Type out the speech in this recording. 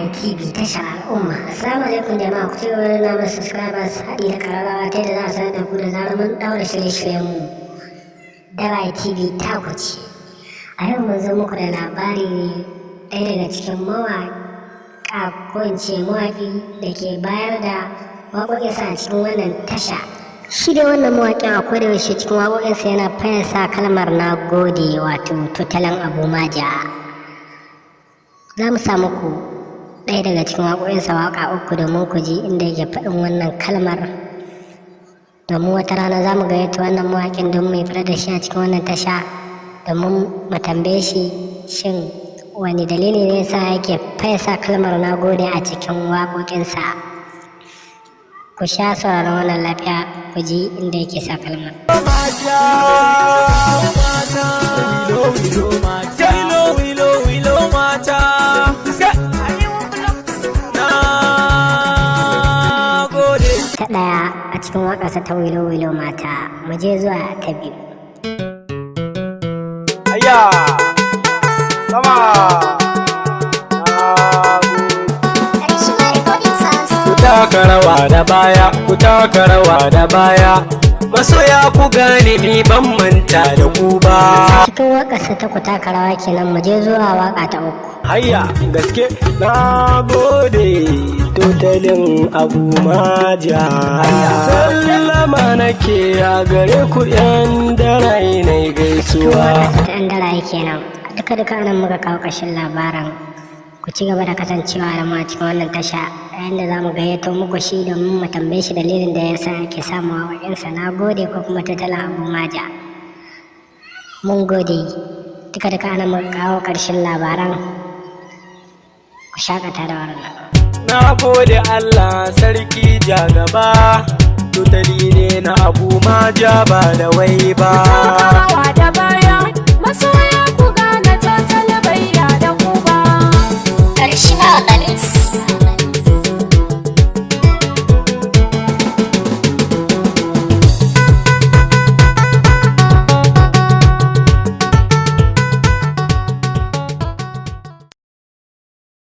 Dabai TV tashar al'umma. Assalamu alaikum jama'a, ku ci gaba da namun subscribers haɗi da kararrawa ta yadda za a sanar da ku da zarar mun ɗaura shirye-shiryen mu. Dabai TV ta kuce. A yau mun zo muku da labari ne ɗaya daga cikin mawaƙa ko in ce mawaƙi da ke bayar da waƙoƙinsa a cikin wannan tasha. Shi da wannan mawaƙin akwai da yaushe cikin waƙoƙinsa yana fayyasa kalmar na gode wato totalan abu maja. Za mu sa muku ɗaya daga cikin waƙoƙinsa waƙa uku domin ku ji inda yake faɗin wannan kalmar, domin wata rana za mu gayyato wannan mawaƙin don mai fara da shi a cikin wannan tasha domin mu tambaye shi shin wani dalili ne yasa yake fayyasa kalmar na gode a cikin waƙoƙinsa. Ku sha sauraron wannan lafiya ku ji inda yake sa kalmar. Ta ɗaya a cikin waƙarsa ta wilo mata, mu je zuwa ta biyu. Aya! Sama! Ku taka rawa da baya, ku taka rawa da baya, masoya ku gane ni ban manta da ku ba. Cikin waƙarsa ta ku taka rawa kenan, mu je zuwa waƙa ta uku. Hayya gaske na gode totalin abu maja. Sallama nake a gare ku yan darayi na gaisuwa. Ta yan darayi kenan. Duka nan muka kawo ƙarshen labaran. Ku ci gaba da kasancewa da mu a cikin wannan tasha yayin da za mu gayyato muku shi domin mu tambaye shi dalilin da ya sa ake samuwa wajensa na gode ko kuma totalin abu maja. Mun gode. Duka nan muka kawo ƙarshen labaran. Ku shakata da wannan. Na gode Allah sarki jagaba, tutali ne na abu maja ba da wai ba.